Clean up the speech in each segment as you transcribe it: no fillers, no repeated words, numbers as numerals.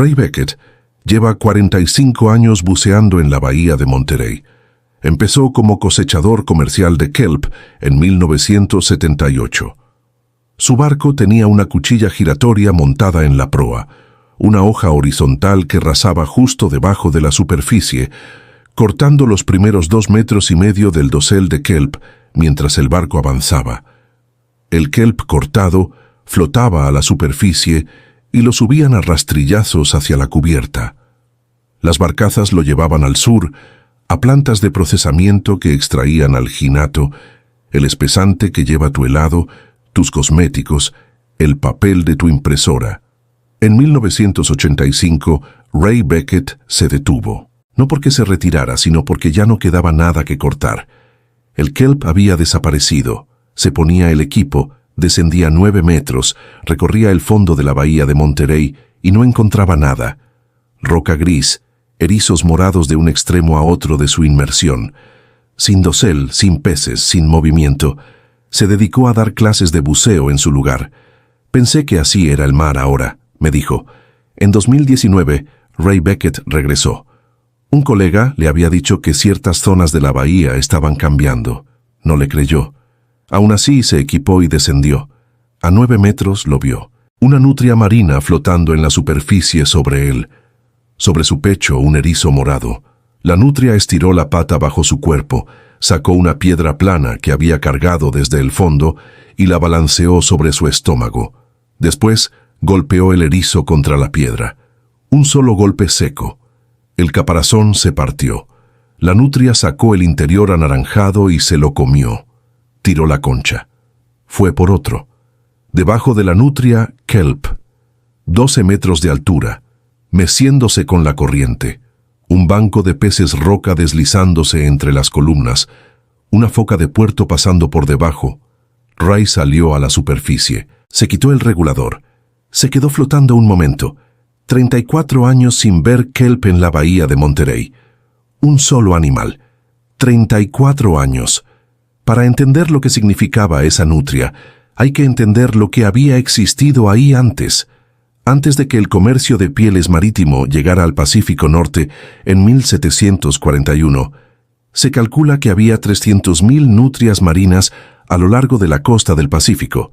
Ray Beckett lleva 45 años buceando en la bahía de Monterey. Empezó como cosechador comercial de kelp en 1978. Su barco tenía una cuchilla giratoria montada en la proa, una hoja horizontal que rasaba justo debajo de la superficie, cortando los primeros 2,5 metros del dosel de kelp mientras el barco avanzaba. El kelp cortado flotaba a la superficie y lo subían a rastrillazos hacia la cubierta. Las barcazas lo llevaban al sur, a plantas de procesamiento que extraían alginato, el espesante que lleva tu helado, tus cosméticos, el papel de tu impresora. En 1985, Ray Beckett se detuvo. No porque se retirara, sino porque ya no quedaba nada que cortar. El kelp había desaparecido. Se ponía el equipo, descendía 9 metros, recorría el fondo de la bahía de Monterey y no encontraba nada. Roca gris, erizos morados de un extremo a otro de su inmersión. Sin dosel, sin peces, sin movimiento. Se dedicó a dar clases de buceo en su lugar. Pensé que así era el mar ahora, me dijo. En 2019, Ray Beckett regresó. Un colega le había dicho que ciertas zonas de la bahía estaban cambiando. No le creyó. Aún así se equipó y descendió. A 9 metros lo vio. Una nutria marina flotando en la superficie sobre él. Sobre su pecho un erizo morado. La nutria estiró la pata bajo su cuerpo, sacó una piedra plana que había cargado desde el fondo y la balanceó sobre su estómago. Después golpeó el erizo contra la piedra. Un solo golpe seco. El caparazón se partió. La nutria sacó el interior anaranjado y se lo comió. Tiró la concha. Fue por otro. Debajo de la nutria, kelp. 12 metros de altura, meciéndose con la corriente. Un banco de peces roca deslizándose entre las columnas. Una foca de puerto pasando por debajo. Ray salió a la superficie. Se quitó el regulador. Se quedó flotando un momento. 34 años sin ver kelp en la bahía de Monterey. Un solo animal. 34 años. Para entender lo que significaba esa nutria, hay que entender lo que había existido ahí antes. Antes de que el comercio de pieles marítimo llegara al Pacífico Norte en 1741, se calcula que había 300,000 nutrias marinas a lo largo de la costa del Pacífico,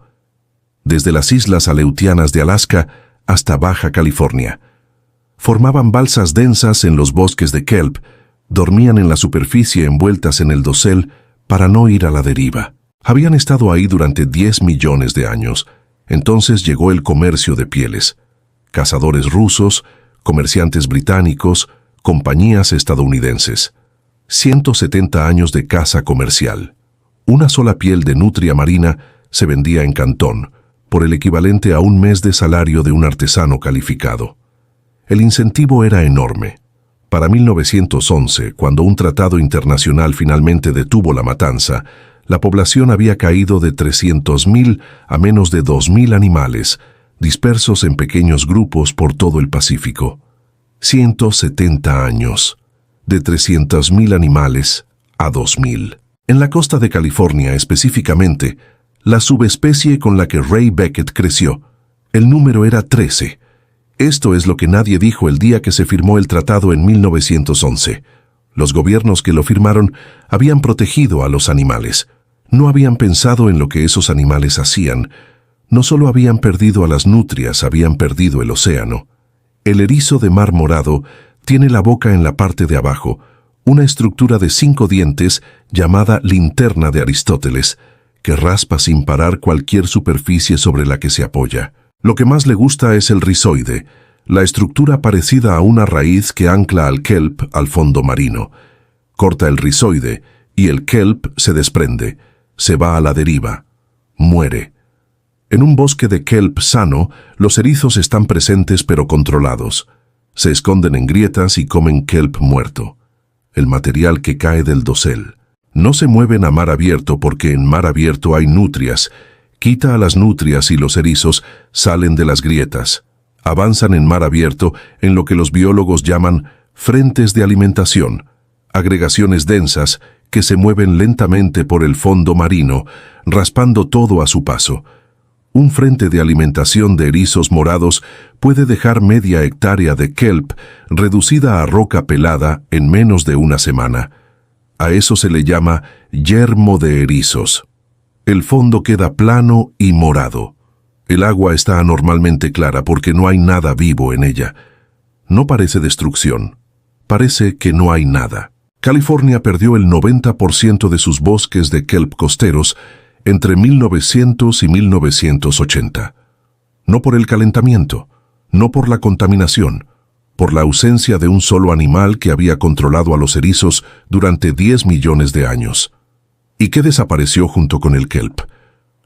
desde las islas aleutianas de Alaska hasta Baja California. Formaban balsas densas en los bosques de kelp, dormían en la superficie envueltas en el dosel para no ir a la deriva. Habían estado ahí durante 10 millones de años. Entonces llegó el comercio de pieles. Cazadores rusos, comerciantes británicos, compañías estadounidenses. 170 años de caza comercial. Una sola piel de nutria marina se vendía en Cantón, por el equivalente a un mes de salario de un artesano calificado. El incentivo era enorme. Para 1911, cuando un tratado internacional finalmente detuvo la matanza, la población había caído de 300,000 a menos de 2,000 animales, dispersos en pequeños grupos por todo el Pacífico. 170 años. De 300,000 animales a 2,000. En la costa de California específicamente, la subespecie con la que Ray Beckett creció, el número era 13. Esto es lo que nadie dijo el día que se firmó el tratado en 1911. Los gobiernos que lo firmaron habían protegido a los animales. No habían pensado en lo que esos animales hacían. No solo habían perdido a las nutrias, habían perdido el océano. El erizo de mar morado tiene la boca en la parte de abajo, una estructura de 5 dientes llamada linterna de Aristóteles, que raspa sin parar cualquier superficie sobre la que se apoya. Lo que más le gusta es el rizoide, la estructura parecida a una raíz que ancla al kelp al fondo marino. Corta el rizoide y el kelp se desprende, se va a la deriva, muere. En un bosque de kelp sano, los erizos están presentes pero controlados. Se esconden en grietas y comen kelp muerto, el material que cae del dosel. No se mueven a mar abierto porque en mar abierto hay nutrias. Quita a las nutrias y los erizos salen de las grietas. Avanzan en mar abierto en lo que los biólogos llaman frentes de alimentación, agregaciones densas que se mueven lentamente por el fondo marino, raspando todo a su paso. Un frente de alimentación de erizos morados puede dejar media hectárea de kelp reducida a roca pelada en menos de una semana. A eso se le llama yermo de erizos. El fondo queda plano y morado. El agua está anormalmente clara porque no hay nada vivo en ella. No parece destrucción. Parece que no hay nada. California perdió el 90% de sus bosques de kelp costeros entre 1900 y 1980. No por el calentamiento, no por la contaminación, por la ausencia de un solo animal que había controlado a los erizos durante 10 millones de años. ¿Y qué desapareció junto con el kelp?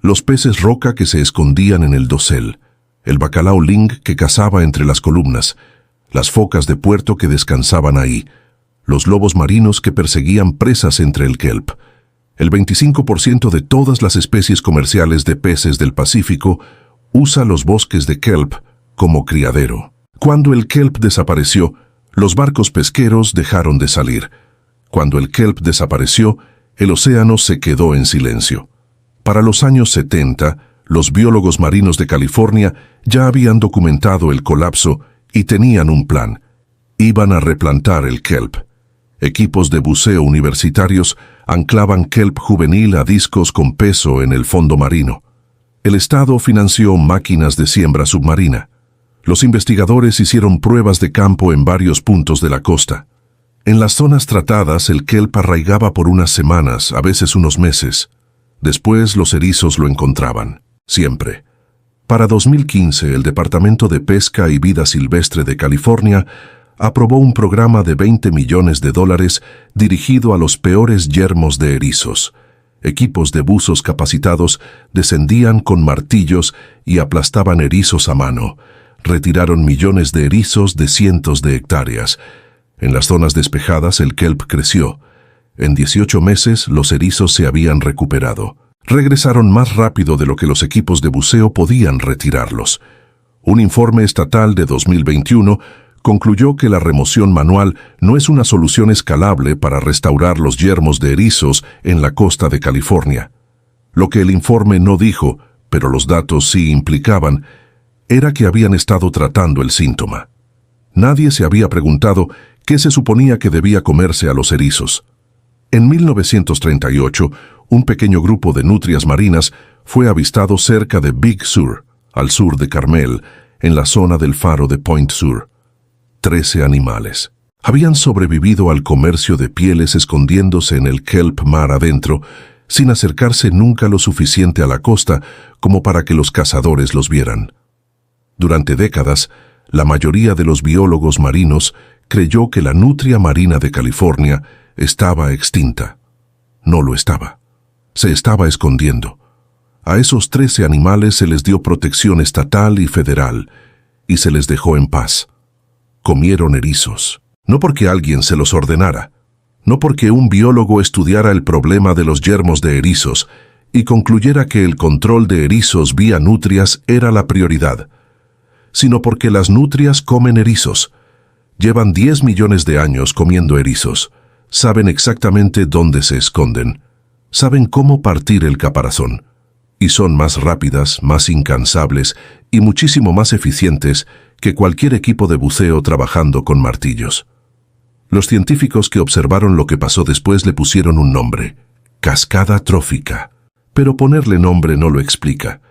Los peces roca que se escondían en el dosel, el bacalao ling que cazaba entre las columnas, las focas de puerto que descansaban ahí, los lobos marinos que perseguían presas entre el kelp. El 25% de todas las especies comerciales de peces del Pacífico usa los bosques de kelp como criadero. Cuando el kelp desapareció, los barcos pesqueros dejaron de salir. Cuando el kelp desapareció, el océano se quedó en silencio. Para los años 70, los biólogos marinos de California ya habían documentado el colapso y tenían un plan. Iban a replantar el kelp. Equipos de buceo universitarios anclaban kelp juvenil a discos con peso en el fondo marino. El Estado financió máquinas de siembra submarina. Los investigadores hicieron pruebas de campo en varios puntos de la costa. En las zonas tratadas, el kelp arraigaba por unas semanas, a veces unos meses. Después los erizos lo encontraban, siempre. Para 2015, el Departamento de Pesca y Vida Silvestre de California aprobó un programa de $20 millones dirigido a los peores yermos de erizos. Equipos de buzos capacitados descendían con martillos y aplastaban erizos a mano. Retiraron millones de erizos de cientos de hectáreas. En las zonas despejadas el kelp creció. En 18 meses los erizos se habían recuperado. Regresaron más rápido de lo que los equipos de buceo podían retirarlos. Un informe estatal de 2021 concluyó que la remoción manual no es una solución escalable para restaurar los yermos de erizos en la costa de California. Lo que el informe no dijo, pero los datos sí implicaban, era que habían estado tratando el síntoma. Nadie se había preguntado qué se suponía que debía comerse a los erizos. En 1938, un pequeño grupo de nutrias marinas fue avistado cerca de Big Sur, al sur de Carmel, en la zona del faro de Point Sur. 13 animales. Habían sobrevivido al comercio de pieles escondiéndose en el kelp mar adentro, sin acercarse nunca lo suficiente a la costa como para que los cazadores los vieran. Durante décadas, la mayoría de los biólogos marinos creyó que la nutria marina de California estaba extinta. No lo estaba. Se estaba escondiendo. A esos 13 animales se les dio protección estatal y federal, y se les dejó en paz. Comieron erizos. No porque alguien se los ordenara, no porque un biólogo estudiara el problema de los yermos de erizos y concluyera que el control de erizos vía nutrias era la prioridad, sino porque las nutrias comen erizos. Llevan 10 millones de años comiendo erizos. Saben exactamente dónde se esconden. Saben cómo partir el caparazón. Y son más rápidas, más incansables y muchísimo más eficientes que cualquier equipo de buceo trabajando con martillos. Los científicos que observaron lo que pasó después le pusieron un nombre: cascada trófica. Pero ponerle nombre no lo explica.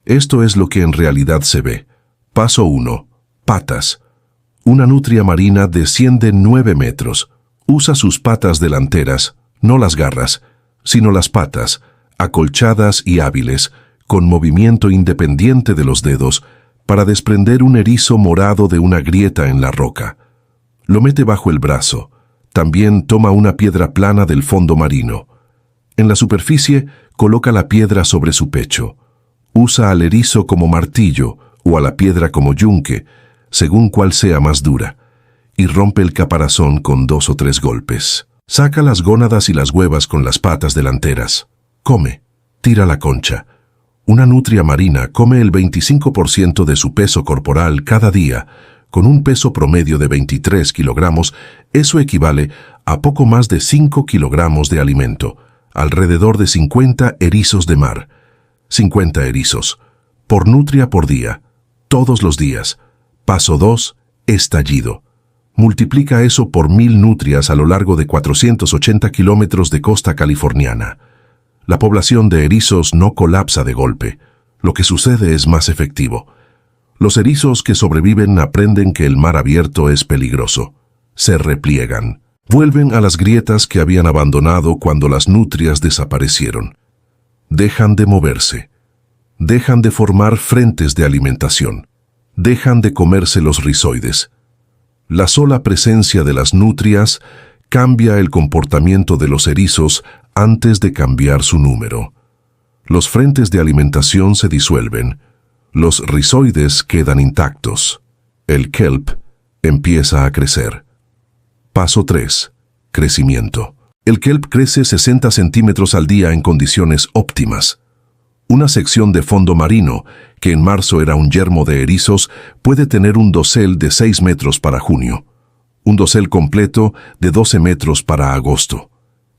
Esto es lo que en realidad se ve. Paso 1. Patas. Una nutria marina desciende 9 metros. Usa sus patas delanteras, no las garras, sino las patas, acolchadas y hábiles, con movimiento independiente de los dedos, para desprender un erizo morado de una grieta en la roca. Lo mete bajo el brazo. También toma una piedra plana del fondo marino. En la superficie, coloca la piedra sobre su pecho. Usa al erizo como martillo o a la piedra como yunque, según cuál sea más dura, y rompe el caparazón con 2 o 3 golpes. Saca las gónadas y las huevas con las patas delanteras. Come. Tira la concha. Una nutria marina come el 25% de su peso corporal cada día. Con un peso promedio de 23 kilogramos, eso equivale a poco más de 5 kilogramos de alimento, alrededor de 50 erizos de mar. 50 erizos. por nutria por día, todos los días. Paso 2, estallido. Multiplica eso por 1000 nutrias a lo largo de 480 kilómetros de costa californiana. La población de erizos no colapsa de golpe. Lo que sucede es más efectivo. Los erizos que sobreviven aprenden que el mar abierto es peligroso. Se repliegan. Vuelven a las grietas que habían abandonado cuando las nutrias desaparecieron. Dejan de moverse. Dejan de formar frentes de alimentación. Dejan de comerse los rizoides. La sola presencia de las nutrias cambia el comportamiento de los erizos antes de cambiar su número. Los frentes de alimentación se disuelven. Los rizoides quedan intactos. El kelp empieza a crecer. Paso 3. Crecimiento. El kelp crece 60 centímetros al día en condiciones óptimas. Una sección de fondo marino, que en marzo era un yermo de erizos, puede tener un dosel de 6 metros para junio. Un dosel completo de 12 metros para agosto.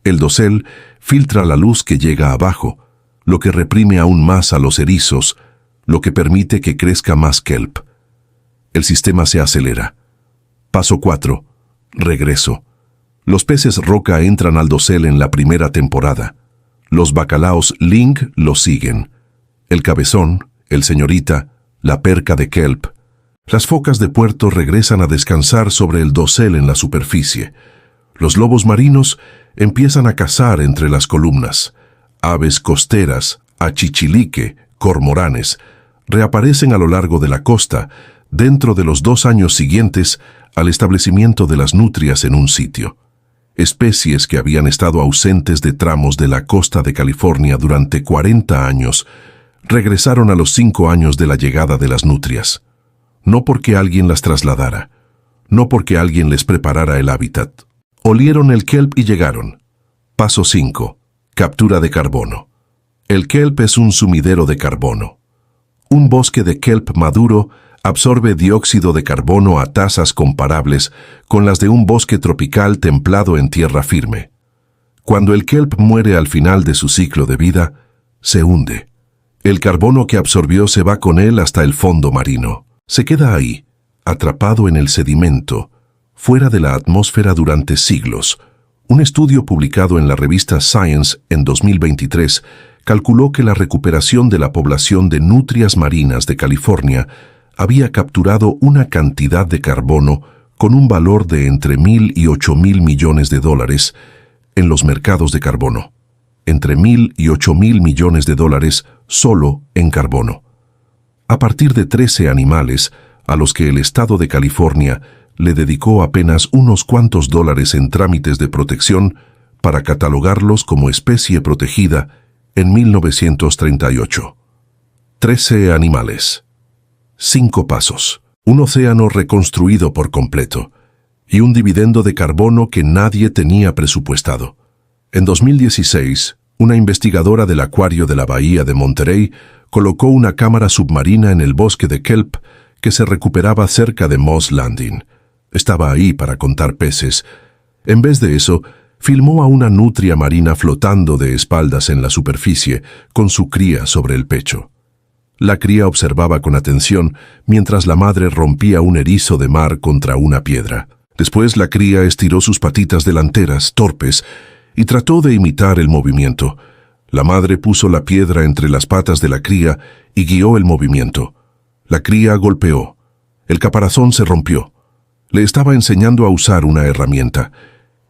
El dosel filtra la luz que llega abajo, lo que reprime aún más a los erizos, lo que permite que crezca más kelp. El sistema se acelera. Paso 4. Regreso. Los peces roca entran al dosel en la primera temporada. Los bacalaos ling lo siguen. El cabezón, el señorita, la perca de kelp. Las focas de puerto regresan a descansar sobre el dosel en la superficie. Los lobos marinos empiezan a cazar entre las columnas. Aves costeras, achichilique, cormoranes, reaparecen a lo largo de la costa, dentro de los 2 años siguientes al establecimiento de las nutrias en un sitio. Especies que habían estado ausentes de tramos de la costa de California durante 40 años, regresaron a los 5 años de la llegada de las nutrias. No porque alguien las trasladara, no porque alguien les preparara el hábitat. Olieron el kelp y llegaron. Paso 5. Captura de carbono. El kelp es un sumidero de carbono. Un bosque de kelp maduro absorbe dióxido de carbono a tasas comparables con las de un bosque tropical templado en tierra firme. Cuando el kelp muere al final de su ciclo de vida, se hunde. El carbono que absorbió se va con él hasta el fondo marino. Se queda ahí, atrapado en el sedimento, fuera de la atmósfera durante siglos. Un estudio publicado en la revista Science en 2023 calculó que la recuperación de la población de nutrias marinas de California había capturado una cantidad de carbono con un valor de entre 1.000 y 8.000 millones de dólares en los mercados de carbono. Entre 1.000 y 8.000 millones de dólares solo en carbono. A partir de 13 animales a los que el estado de California le dedicó apenas unos cuantos dólares en trámites de protección para catalogarlos como especie protegida en 1938. 13 animales. 5 pasos. Un océano reconstruido por completo y un dividendo de carbono que nadie tenía presupuestado. En 2016, una investigadora del acuario de la bahía de Monterey colocó una cámara submarina en el bosque de kelp que se recuperaba cerca de Moss Landing. Estaba ahí para contar peces. En vez de eso, filmó a una nutria marina flotando de espaldas en la superficie, con su cría sobre el pecho. La cría observaba con atención mientras la madre rompía un erizo de mar contra una piedra. Después la cría estiró sus patitas delanteras, torpes, y trató de imitar el movimiento. La madre puso la piedra entre las patas de la cría y guió el movimiento. La cría golpeó. El caparazón se rompió. Le estaba enseñando a usar una herramienta.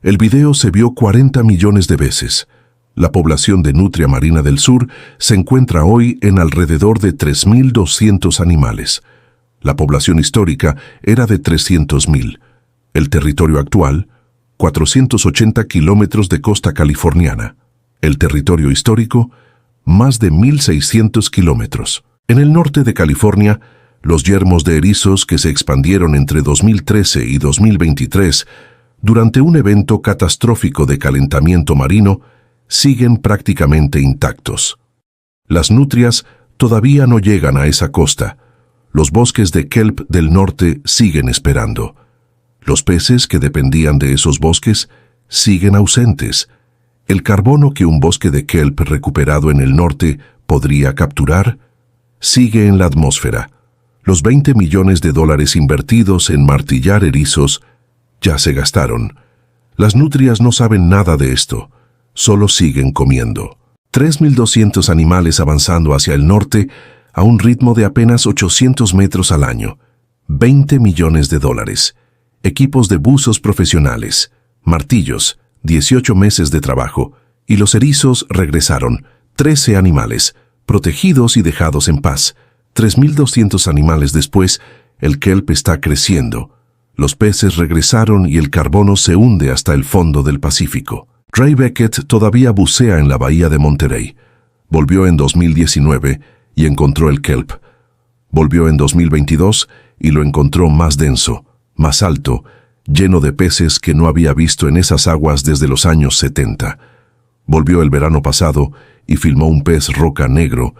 El video se vio 40 millones de veces. La población de nutria marina del sur se encuentra hoy en alrededor de 3.200 animales. La población histórica era de 300.000. El territorio actual, 480 kilómetros de costa californiana. El territorio histórico, más de 1.600 kilómetros. En el norte de California, los yermos de erizos que se expandieron entre 2013 y 2023 durante un evento catastrófico de calentamiento marino siguen prácticamente intactos. Las nutrias todavía no llegan a esa costa. Los bosques de kelp del norte siguen esperando. Los peces que dependían de esos bosques siguen ausentes. El carbono que un bosque de kelp recuperado en el norte podría capturar sigue en la atmósfera. Los 20 millones de dólares invertidos en martillar erizos ya se gastaron. Las nutrias no saben nada de esto, solo siguen comiendo. 3.200 animales avanzando hacia el norte a un ritmo de apenas 800 metros al año. 20 millones de dólares. Equipos de buzos profesionales, martillos, 18 meses de trabajo, y los erizos regresaron. 13 animales, protegidos y dejados en paz. 3.200 animales después, el kelp está creciendo. Los peces regresaron y el carbono se hunde hasta el fondo del Pacífico. Ray Beckett todavía bucea en la bahía de Monterey. Volvió en 2019 y encontró el kelp. Volvió en 2022 y lo encontró más denso, más alto, lleno de peces que no había visto en esas aguas desde los años 70. Volvió el verano pasado y filmó un pez roca negro,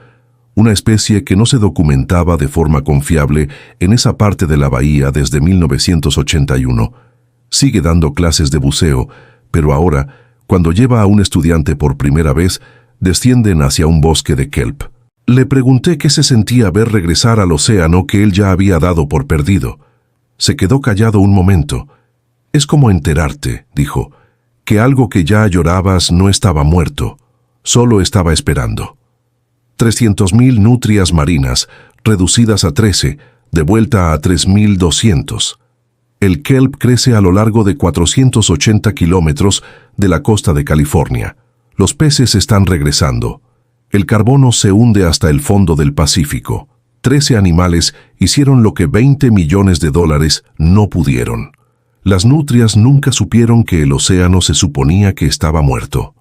una especie que no se documentaba de forma confiable en esa parte de la bahía desde 1981. Sigue dando clases de buceo, pero ahora, cuando lleva a un estudiante por primera vez, descienden hacia un bosque de kelp. Le pregunté qué se sentía ver regresar al océano que él ya había dado por perdido. Se quedó callado un momento. «Es como enterarte», dijo, «que algo que ya llorabas no estaba muerto, solo estaba esperando». 300.000 nutrias marinas, reducidas a 13, de vuelta a 3.200. El kelp crece a lo largo de 480 kilómetros de la costa de California. Los peces están regresando. El carbono se hunde hasta el fondo del Pacífico. 13 animales hicieron lo que 20 millones de dólares no pudieron. Las nutrias nunca supieron que el océano se suponía que estaba muerto.